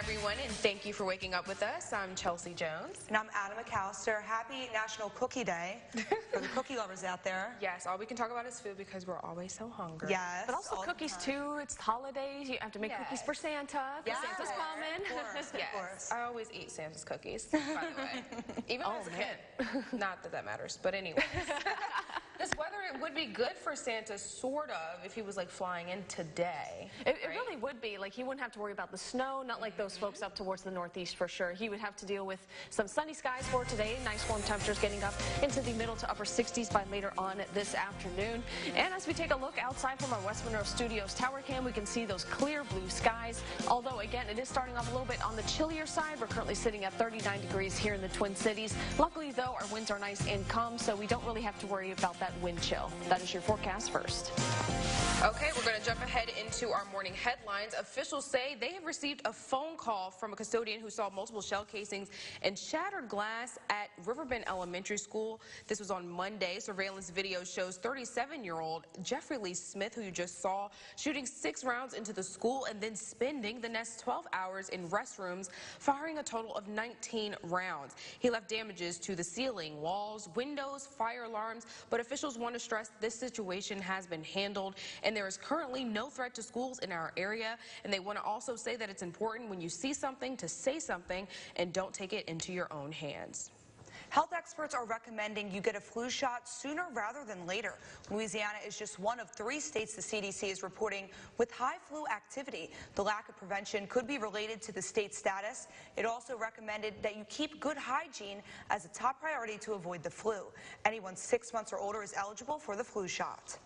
everyone, and thank you for waking up with us. I'm Chelsea Jones. And I'm Anna McAllister. Happy National Cookie Day for the cookie lovers out there. Yes, all we can talk about is food because we're always so hungry. Yes. But also cookies too. It's the holidays. You have to make cookies for Santa. Yes. Santa's coming. Yes, Of course. I always eat Santa's cookies, by the way. Even as a kid. Not that that matters, but anyway. This weather, it would be good for Santa, sort of, if he was like flying in today. It really would be. Like, he wouldn't have to worry about the snow, not like those folks up towards the northeast for sure. He would have to deal with some sunny skies for today. Nice warm temperatures getting up into the middle to upper 60s by later on this afternoon. And as we take a look outside from our West Monroe Studios tower cam, we can see those clear blue skies. Although, again, it is starting off a little bit on the chillier side. We're currently sitting at 39 degrees here in the Twin Cities. Luckily, though, our winds are nice and calm, so we don't really have to worry about that wind chill. That is your forecast first. Okay, we're going to jump ahead into our morning headlines. Officials say they have received a phone call from a custodian who saw multiple shell casings and shattered glass at Riverbend Elementary School. This was on Monday. Surveillance video shows 37-year-old Jeffrey Lee Smith, who you just saw, shooting 6 rounds into the school and then spending the next 12 hours in restrooms, firing a total of 19 rounds. He left damages to the ceiling, walls, windows, fire alarms, but officials want to stress this situation has been handled and there is currently no threat to schools in our area. And they want to also say that it's important when you see something to say something and don't take it into your own hands. Health experts are recommending you get a flu shot sooner rather than later. Louisiana is just one of 3 states the CDC is reporting with high flu activity. The lack of prevention could be related to the state's status. It also recommended that you keep good hygiene as a top priority to avoid the flu. Anyone 6 months or older is eligible for the flu shot.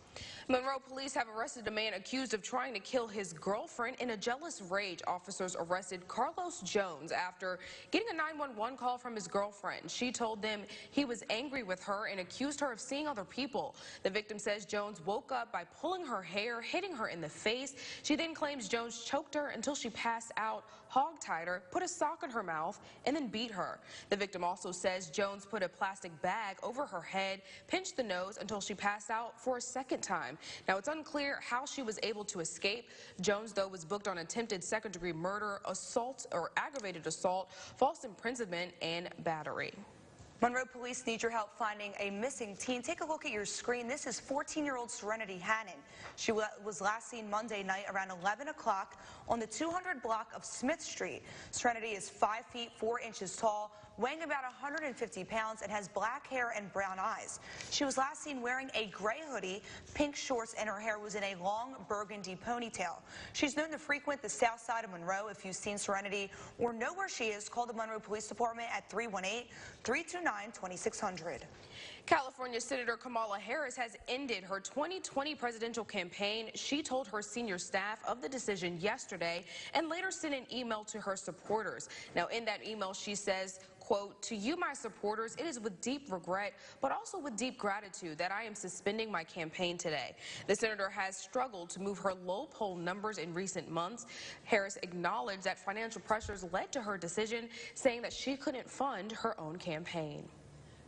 Monroe police have arrested a man accused of trying to kill his girlfriend. In a jealous rage, officers arrested Carlos Jones after getting a 911 call from his girlfriend. She told them he was angry with her and accused her of seeing other people. The victim says Jones woke up by pulling her hair, hitting her in the face. She then claims Jones choked her until she passed out, hogtied her, put a sock in her mouth, and then beat her. The victim also says Jones put a plastic bag over her head, pinched the nose until she passed out for a second time. Now, it's unclear how she was able to escape. Jones, though, was booked on attempted second-degree murder, assault or aggravated assault, false imprisonment, and battery. Monroe police need your help finding a missing teen. Take a look at your screen. This is 14-year-old Serenity Hannon. She was last seen Monday night around 11 o'clock on the 200 block of Smith Street. Serenity is 5 feet 4 inches tall, weighing about 150 pounds, and has black hair and brown eyes. She was last seen wearing a gray hoodie, pink shorts, and her hair was in a long burgundy ponytail. She's known to frequent the south side of Monroe. If you've seen Serenity or know where she is, call the Monroe Police Department at 318-329-2600. California Senator Kamala Harris has ended her 2020 presidential campaign. She told her senior staff of the decision yesterday and later sent an email to her supporters. Now, in that email, she says, quote, "To you, my supporters, it is with deep regret, but also with deep gratitude that I am suspending my campaign today." The senator has struggled to move her low poll numbers in recent months. Harris acknowledged that financial pressures led to her decision, saying that she couldn't fund her own campaign.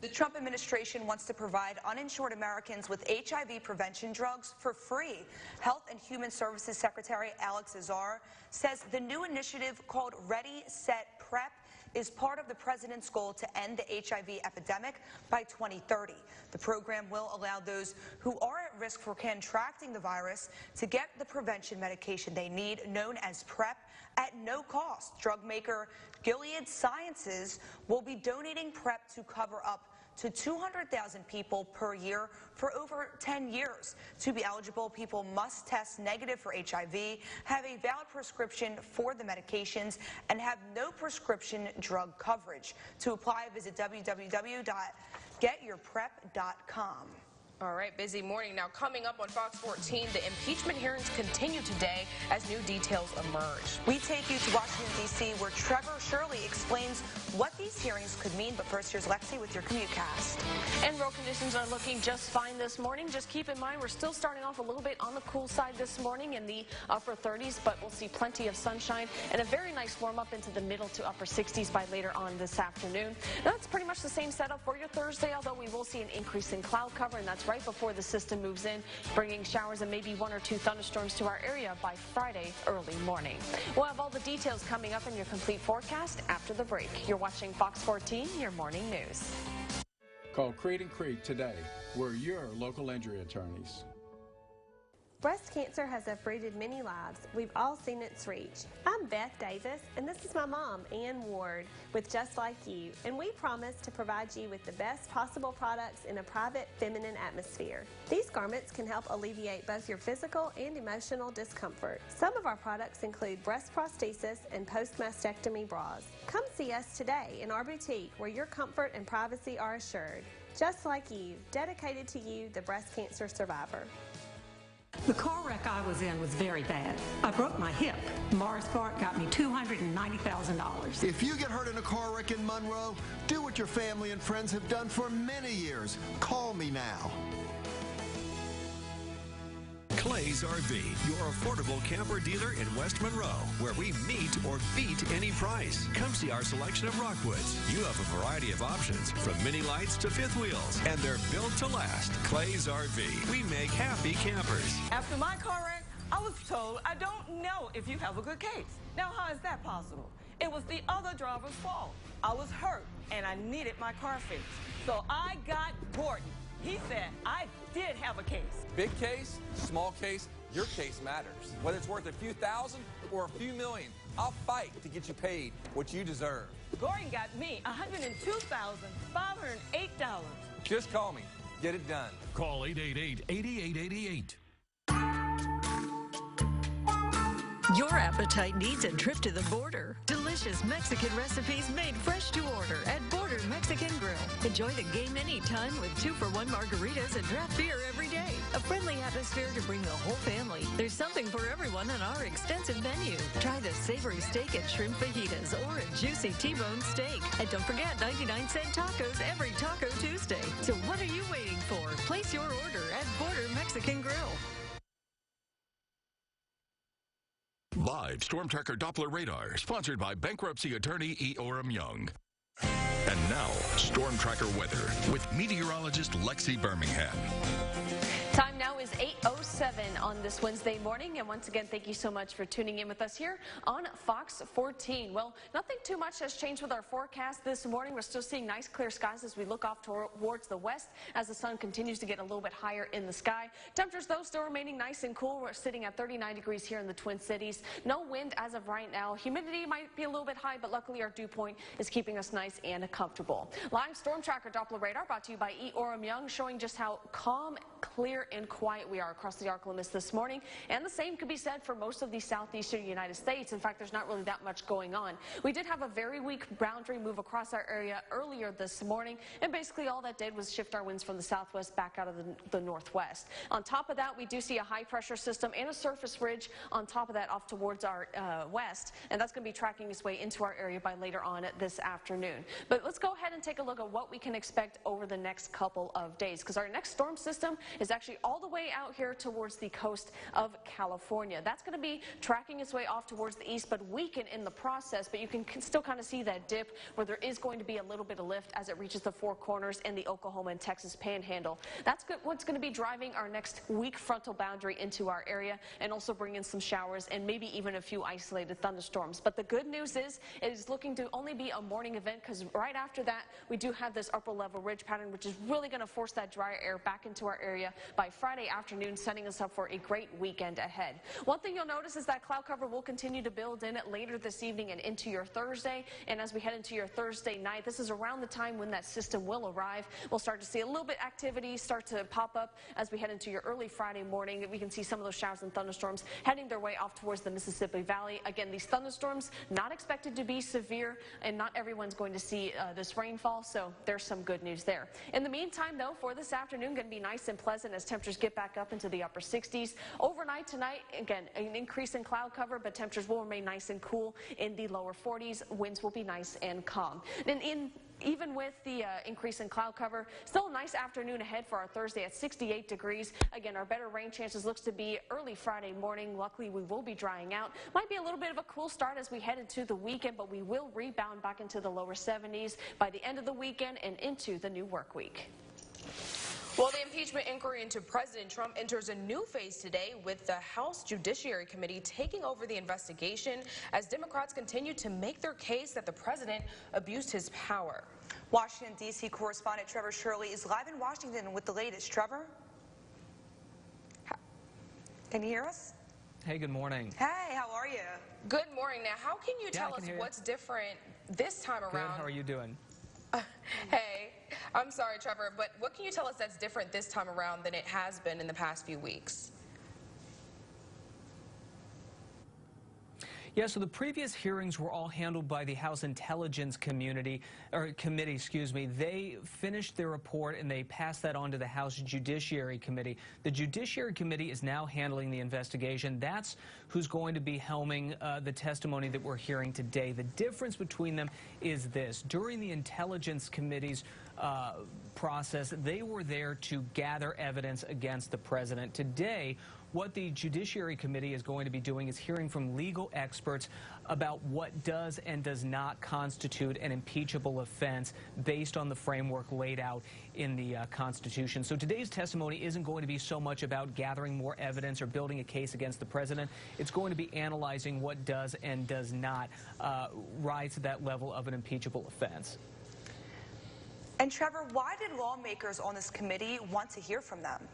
The Trump administration wants to provide uninsured Americans with HIV prevention drugs for free. Health and Human Services Secretary Alex Azar says the new initiative called Ready, Set, Prep is part of the president's goal to end the HIV epidemic by 2030. The program will allow those who are at risk for contracting the virus to get the prevention medication they need, known as PrEP, at no cost. Drug maker Gilead Sciences will be donating PrEP to cover up to 200,000 people per year for over 10 years. To be eligible, people must test negative for HIV, have a valid prescription for the medications, and have no prescription drug coverage. To apply, visit www.getyourprep.com. All right, busy morning. Now, coming up on Fox 14, the impeachment hearings continue today as new details emerge. We take you to Washington, D.C., where Trevor Shirley explains what these hearings could mean. But first, here's Lexi with your commute cast. And road conditions are looking just fine this morning. Just keep in mind, we're still starting off a little bit on the cool side this morning in the upper 30s, but we'll see plenty of sunshine and a very nice warm up into the middle to upper 60s by later on this afternoon. Now, that's pretty much the same setup for your Thursday, although we will see an increase in cloud cover, and that's right before the system moves in, bringing showers and maybe 1 or 2 thunderstorms to our area by Friday early morning. We'll have all the details coming up in your complete forecast after the break. You're watching Fox 14, your morning news. Call Creed & Creek today. We're your local injury attorneys. Breast cancer has uprooted many lives. We've all seen its reach. I'm Beth Davis, and this is my mom, Ann Ward, with Just Like You, and we promise to provide you with the best possible products in a private, feminine atmosphere. These garments can help alleviate both your physical and emotional discomfort. Some of our products include breast prosthesis and post-mastectomy bras. Come see us today in our boutique where your comfort and privacy are assured. Just Like You, dedicated to you, the breast cancer survivor. The car wreck I was in was very bad. I broke my hip. Morris Park got me $290,000. If you get hurt in a car wreck in Monroe, do what your family and friends have done for many years. Call me now. Clay's RV, your affordable camper dealer in West Monroe, where we meet or beat any price. Come see our selection of Rockwoods. You have a variety of options, from mini lights to fifth wheels, and they're built to last. Clay's RV, we make happy campers. After my car wreck, I was told I don't know if you have a good case. Now, how is that possible? It was the other driver's fault. I was hurt, and I needed my car fixed. So I got Gordon. He said I did have a case. Big case, small case, your case matters. Whether it's worth a few thousand or a few million, I'll fight to get you paid what you deserve. Gordon got me $102,508. Just call me. Get it done. Call 888-8888. Your appetite needs a trip to the border. Delicious Mexican recipes made fresh to order at Border Mexican Grill. Enjoy the game anytime with 2-for-1 margaritas and draft beer every day. A friendly atmosphere to bring the whole family. There's something for everyone on our extensive menu. Try the savory steak and shrimp fajitas or a juicy T-bone steak. And don't forget 99-cent tacos every Taco Tuesday. So what are you waiting for? Place your order at Border Mexican Grill. Live Storm Tracker Doppler radar, sponsored by bankruptcy attorney E. Orem Young. And now, Storm Tracker weather with meteorologist Lexi Birmingham. Time now is 8:07 on this Wednesday morning, and once again, thank you so much for tuning in with us here on Fox 14. Well, nothing too much has changed with our forecast this morning. We're still seeing nice clear skies as we look off towards the west as the sun continues to get a little bit higher in the sky. Temperatures, though, still remaining nice and cool. We're sitting at 39 degrees here in the Twin Cities. No wind as of right now. Humidity might be a little bit high, but luckily our dew point is keeping us nice and comfortable. Live Storm Tracker Doppler radar brought to you by E. Orem Young, showing just how calm, clear, and quiet we are across the ArkLaMiss this morning, and the same could be said for most of the southeastern United States. In fact, there's not really that much going on. We did have a very weak boundary move across our area earlier this morning, and basically all that did was shift our winds from the southwest back out of the northwest. On top of that, we do see a high pressure system and a surface ridge on top of that off towards our west, and that's going to be tracking its way into our area by later on this afternoon. But let's go ahead and take a look at what we can expect over the next couple of days, because our next storm system is actually all the way out here towards the coast of California. That's going to be tracking its way off towards the east, but weaken in the process. But you can still kind of see that dip where there is going to be a little bit of lift as it reaches the Four Corners and the Oklahoma and Texas Panhandle. That's what's going to be driving our next weak frontal boundary into our area, and also bring in some showers and maybe even a few isolated thunderstorms. But the good news is it is looking to only be a morning event, because right after that we do have this upper level ridge pattern, which is really going to force that drier air back into our area by Friday afternoon, setting us up for a great weekend ahead. One thing you'll notice is that cloud cover will continue to build in later this evening and into your Thursday. And as we head into your Thursday night, this is around the time when that system will arrive. We'll start to see a little bit activity start to pop up as we head into your early Friday morning. We can see some of those showers and thunderstorms heading their way off towards the Mississippi Valley. Again, these thunderstorms not expected to be severe, and not everyone's going to see this rainfall, so there's some good news there. In the meantime, though, for this afternoon, going to be nice and pleasant as temperatures get back up into the upper 60s. Overnight tonight, again, an increase in cloud cover, but temperatures will remain nice and cool in the lower 40s. Winds will be nice and calm. And even with the increase in cloud cover, still a nice afternoon ahead for our Thursday at 68 degrees. Again, our better rain chances looks to be early Friday morning. Luckily, we will be drying out. Might be a little bit of a cool start as we head into the weekend, but we will rebound back into the lower 70s by the end of the weekend and into the new work week. Well, the impeachment inquiry into President Trump enters a new phase today with the House Judiciary Committee taking over the investigation as Democrats continue to make their case that the president abused his power. Washington, D.C. correspondent Trevor Shirley is live in Washington with the latest. Trevor? Can you hear us? Hey, good morning. Hey, how are you? Good morning. Now, how can you tell us what's different this time around? Good. How are you doing? Hey, I'm sorry, Trevor, but what can you tell us that's different this time around than it has been in the past few weeks? Yeah, so the previous hearings were all handled by the House Intelligence Committee. They finished their report and they passed that on to the House Judiciary Committee. The Judiciary Committee is now handling the investigation. That's who's going to be helming the testimony that we're hearing today. The difference between them is this. During the Intelligence Committee's process, they were there to gather evidence against the president. Today, what the Judiciary Committee is going to be doing is hearing from legal experts about what does and does not constitute an impeachable offense based on the framework laid out in the Constitution. So today's testimony isn't going to be so much about gathering more evidence or building a case against the president. It's going to be analyzing what does and does not rise to that level of an impeachable offense. And Trevor, why did lawmakers on this committee want to hear from them?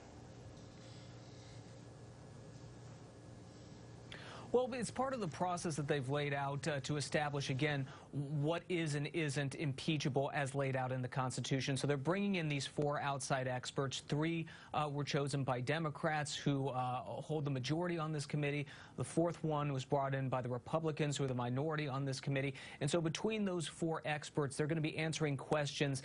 Well, it's part of the process that they've laid out to establish, again, what is and isn't impeachable as laid out in the Constitution. So they're bringing in these 4 outside experts. 3 were chosen by Democrats who hold the majority on this committee. The 4th one was brought in by the Republicans who are the minority on this committee. And so between those 4 experts, they're going to be answering questions,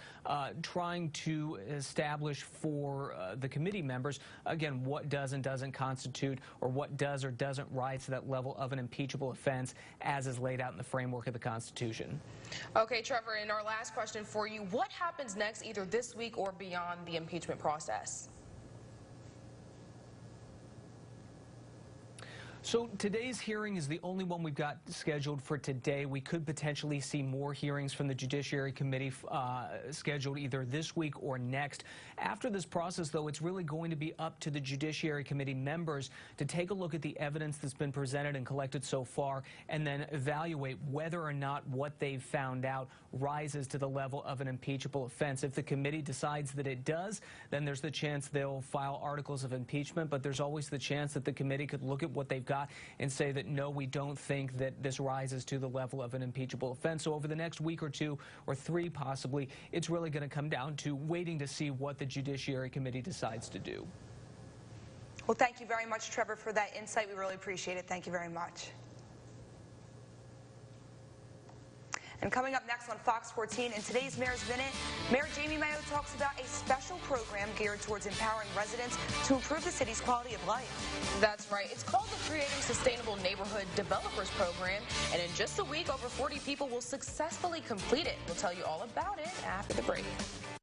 trying to establish for the committee members, again, what does and doesn't constitute or what does or doesn't rise to that level of an impeachable offense as is laid out in the framework of the Constitution. Okay, Trevor, and our last question for you. What happens next either this week or beyond the impeachment process? So today's hearing is the only one we've got scheduled for today. We could potentially see more hearings from the Judiciary Committee scheduled either this week or next. After this process, though, it's really going to be up to the Judiciary Committee members to take a look at the evidence that's been presented and collected so far and then evaluate whether or not what they've found out rises to the level of an impeachable offense. If the committee decides that it does, then there's the chance they'll file articles of impeachment, but there's always the chance that the committee could look at what they've got and say that, no, we don't think that this rises to the level of an impeachable offense. So over the next week or 2 or 3 possibly, it's really going to come down to waiting to see what the Judiciary Committee decides to do. Well, thank you very much, Trevor, for that insight. We really appreciate it. Thank you very much. And coming up next on Fox 14, in today's Mayor's Minute, Mayor Jamie Mayo talks about a special program geared towards empowering residents to improve the city's quality of life. That's right. It's called the Creating Sustainable Neighborhood Developers Program, and in just a week, over 40 people will successfully complete it. We'll tell you all about it after the break.